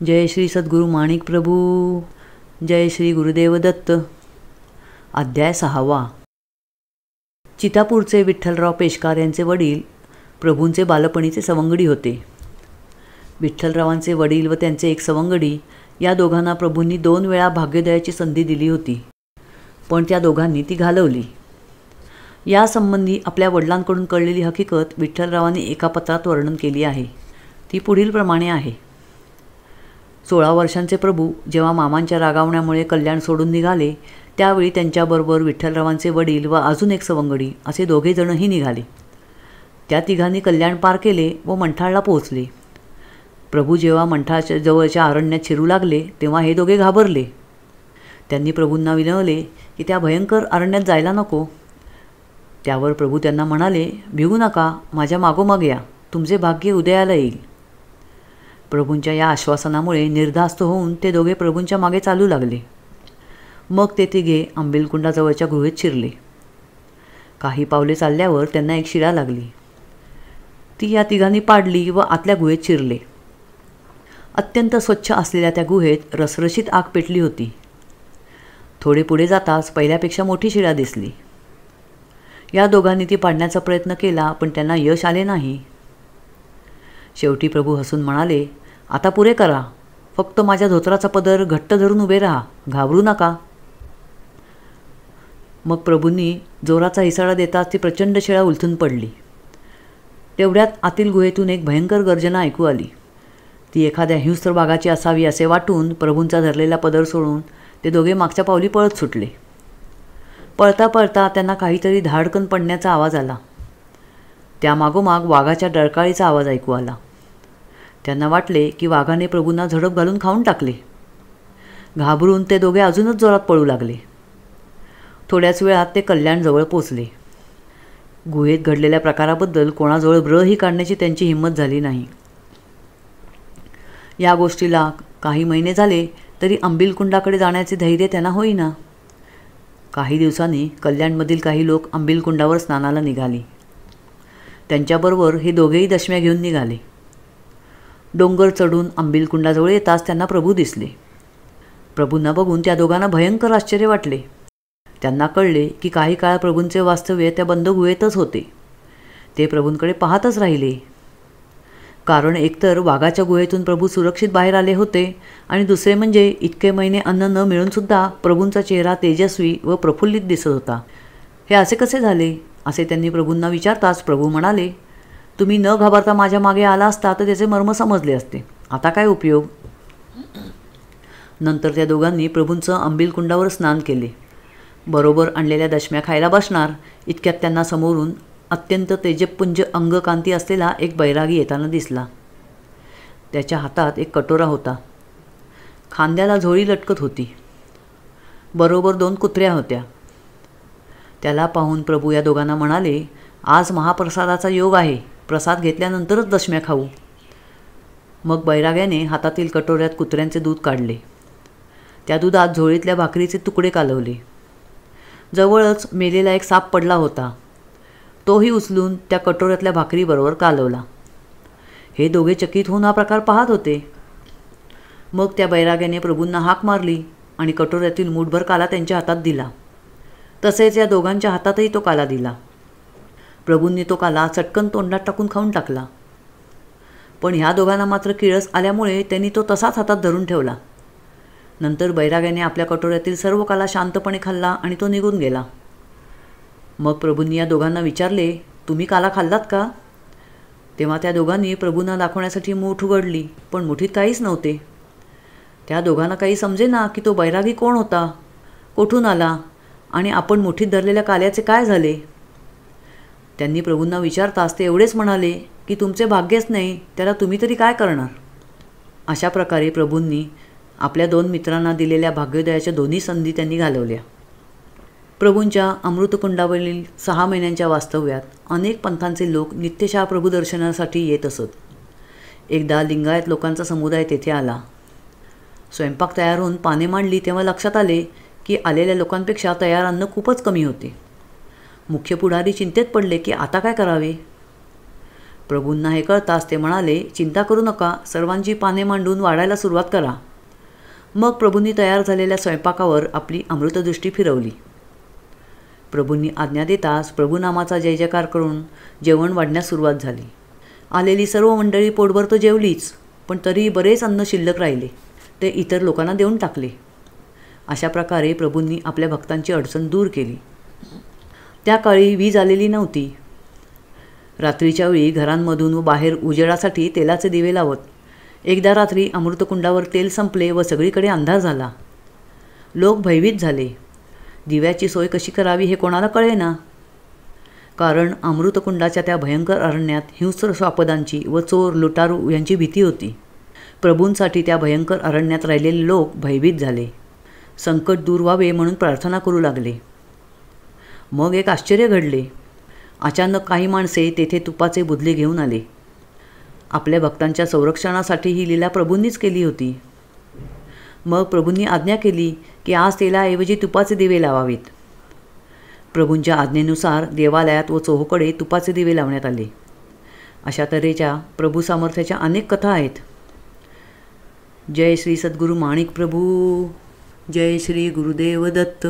जय श्री सद्गुरु माणिक प्रभू. जय श्री गुरुदेव दत्त. अध्याय 6. चितापूरचे विठ्ठलराव पेशकार यांचे वडील प्रभूंचे बालपणीचे सवंगडी होते. विठ्ठलरावांचे वडील व त्यांचे एक सवंगडी या दोघांना प्रभूंनी 2 वेळा भाग्योदयाची संधी दिली होती, पण त्या दोघांनी ती घालवली. या संबंधी आपल्या वडिलांकडून कळलेली हकीकत विठ्ठलरावांनी एका पत्रात वर्णन केली आहे. ती पुढील प्रमाणे आहे. 16 वर्षांचे प्रभू जेव्हा मामांच्या रागावण्यामुळे कल्याण सोडून निघाले, त्यावेळी त्यांच्याबरोबर विठ्ठलरावांचे वडील व अजून एक सवंगडी असे 2 जणही निघाले. त्या तिघांनी कल्याण पार केले व मंठाळला पोहोचले. प्रभू जेव्हा मंठाच्या जवळच्या अरण्यात शिरू लागले, तेव्हा हे 2 घाबरले. त्यांनी प्रभूंना विनवले की त्या भयंकर अरण्यात जायला नको. त्यावर प्रभू त्यांना म्हणाले, भिवू नका, माझ्या मागोमाग या, तुमचे भाग्य उदयाला येईल. प्रभूंच्या या आश्वासनामुळे निर्धास्त होऊन ते 2 प्रभूंच्या मागे चालू लागले. मग ते तिघे आंबिलकुंडाजवळच्या गुहेत शिरले. काही पावले चालल्यावर त्यांना एक शिळा लागली. ती या तिघांनी पाडली व आतल्या गुहेत शिरले. अत्यंत स्वच्छ असलेल्या त्या गुहेत रसरशीत आग पेटली होती. थोडे पुढे जाताच पहिल्यापेक्षा मोठी शिळा दिसली. या दोघांनी ती पाडण्याचा प्रयत्न केला, पण त्यांना यश आले नाही. शेवटी प्रभू हसून म्हणाले, आता पुरे करा, फक्त माझ्या धोत्राचा पदर घट्ट धरून उभे राहा, घाबरू नका. मग प्रभूंनी जोराचा इसारा देताच ती प्रचंड शिळा उलथून पडली. तेवढ्यात आतील गुहेतून एक भयंकर गर्जना ऐकू आली. ती एखाद्या हिंस्र वाघाची असावी असे वाटून प्रभूंचा धरलेला पदर सोडून ते 2 मागच्या पावली पळत सुटले. पळता पळता त्यांना काहीतरी धाडकन पडण्याचा आवाज आला. त्यामागोमाग वाघाच्या डरकाळीचा आवाज ऐकू आला. त्यांना वाटले की वाघाने प्रभूंना झडप घालून खाऊन टाकले. घाबरून ते 2 अजूनच जोरात पळू लागले. थोड्याच वेळात ते कल्याणजवळ पोचले. गुहेत घडलेल्या प्रकाराबद्दल कोणाजवळ ब्रही काढण्याची त्यांची हिंमत झाली नाही. या गोष्टीला काही महिने झाले तरी आंबिलकुंडाकडे जाण्याचे धैर्य त्यांना होईना. काही दिवसांनी कल्याणमधील काही लोक आंबिलकुंडावर स्नानाला निघाली. त्यांच्याबरोबर हे 2ही दशम्या घेऊन निघाले. डोंगर चढून आंबिलकुंडाजवळ येताच त्यांना प्रभू दिसले. प्रभूंना बघून त्या दोघांना भयंकर आश्चर्य वाटले. त्यांना कळले की काही काळ प्रभूंचे वास्तव्य त्या बंद गुहेतच होते. ते प्रभूंकडे पाहतच राहिले. कारण एकतर वाघाच्या गुहेतून प्रभू सुरक्षित बाहेर आले होते, आणि दुसरे म्हणजे इतके महिने अन्न न मिळूनसुद्धा प्रभूंचा चेहरा तेजस्वी व प्रफुल्लित दिसत होता. हे असे कसे झाले असे त्यांनी प्रभूंना विचारताच प्रभू म्हणाले, तुम्ही न घाबरता माझ्या मागे आला असता तर त्याचे मर्म समजले असते. आता काय उपयोग. नंतर त्या दोघांनी प्रभूंचं आंबिलकुंडावर स्नान केले. बरोबर आणलेल्या दशम्या खायला बसणार इतक्यात त्यांना समोरून अत्यंत तेजपुंज अंगकांती असलेला एक बैरागी येताना दिसला. त्याच्या हातात एक कटोरा होता. खांद्याला झोळी लटकत होती. बरोबर 2 कुत्र्या होत्या. त्याला पाहून प्रभू या दोघांना म्हणाले, आज महाप्रसादाचा योग आहे, प्रसाद घेतल्यानंतरच दशम्या खाऊ. मग बैराग्याने हातातील कटोऱ्यात कुत्र्यांचे दूध काढले. त्या दुधात झोळीतल्या भाकरीचे तुकडे कालवले. जवळच मेलेला एक साप पडला होता. तोही उचलून त्या कटोऱ्यातल्या भाकरीबरोबर कालवला. हे 2 चकित होऊन हा प्रकार पाहत होते. मग त्या बैराग्याने प्रभूंना हाक मारली आणि कटोऱ्यातील मूठभर काला त्यांच्या हातात दिला. तसेच या दोघांच्या हातातही तो काला दिला. प्रभूंनी तो काला चटकन तोंडात टाकून खाऊन टाकला. पण ह्या दोघांना मात्र किळस आल्यामुळे त्यांनी तो तसाच हातात धरून ठेवला. नंतर बैराग्याने आपल्या कटोऱ्यातील सर्व काला शांतपणे खाल्ला आणि तो निघून गेला. मग प्रभूंनी या दोघांना विचारले, तुम्ही काला खाल्लात का. तेव्हा त्या दोघांनी प्रभूंना दाखवण्यासाठी मूठ उघडली, पण मुठीत काहीच नव्हते. त्या दोघांना काही समजेना की तो बैरागी कोण होता, कोठून आला, आणि आपण मुठीत धरलेल्या काल्याचे काय झाले. त्यांनी प्रभूंना विचारताच ते एवढेच म्हणाले की तुमचे भाग्यच नाही, त्याला तुम्ही तरी काय करणार. अशा प्रकारे प्रभूंनी आपल्या 2 मित्रांना दिलेल्या भाग्योदयाच्या 2ही संधी त्यांनी घालवल्या. प्रभूंच्या अमृतकुंडावरील 6 महिन्यांच्या वास्तव्यात अनेक पंथांचे लोक नित्यशः प्रभूदर्शनासाठी येत असत. एकदा लिंगायत लोकांचा समुदाय तेथे आला. स्वयंपाक तयार होऊन पाने मांडली तेव्हा लक्षात आले की आलेल्या लोकांपेक्षा तयार अन्न खूपच कमी होते. मुख्य पुढारी चिंतेत पडले की आता काय करावे. प्रभूंना हे कळताच ते म्हणाले, चिंता करू नका, सर्वांची पाने मांडून वाढायला सुरुवात करा. मग प्रभूंनी तयार झालेल्या स्वयंपाकावर आपली अमृतदृष्टी फिरवली. प्रभूंनी आज्ञा देताच प्रभुनामाचा जय जयकार करून जेवण वाढण्यास सुरुवात झाली. आलेली सर्व मंडळी पोटभर तर जेवलीच, पण तरीही बरेच अन्न शिल्लक राहिले. ते इतर लोकांना देऊन टाकले. अशा प्रकारे प्रभूंनी आपल्या भक्तांची अडचण दूर केली. त्या काळी वीज आलेली नव्हती. रात्रीच्या वेळी घरांमधून व बाहेर उजेडासाठी तेलाचे दिवे लावत. एकदा रात्री अमृतकुंडावर तेल संपले व सगळीकडे अंधार झाला. लोक भयभीत झाले. दिव्याची सोय कशी करावी हे कोणाला कळेना. कारण अमृतकुंडाच्या त्या भयंकर अरण्यात हिंस्र श्वापदांची व चोर लुटारू यांची भीती होती. प्रभूंसाठी त्या भयंकर अरण्यात राहिलेले लोक भयभीत झाले. संकट दूर व्हावे म्हणून प्रार्थना करू लागले. मग एक आश्चर्य घडले. अचानक काही माणसे तेथे तुपाचे बुधले घेऊन आले. आपल्या भक्तांच्या संरक्षणासाठी ही लीला प्रभूंनीच केली होती. मग प्रभूंनी आज्ञा केली की आज तेलाऐवजी तुपाचे दिवे लावावेत. प्रभूंच्या आज्ञेनुसार देवालयात व चोहोकडे तुपाचे दिवे लावण्यात आले. अशा तऱ्हेच्या प्रभू सामर्थ्याच्या अनेक कथा आहेत. जय श्री सद्गुरू माणिक प्रभू. जय श्री गुरुदेव दत्त.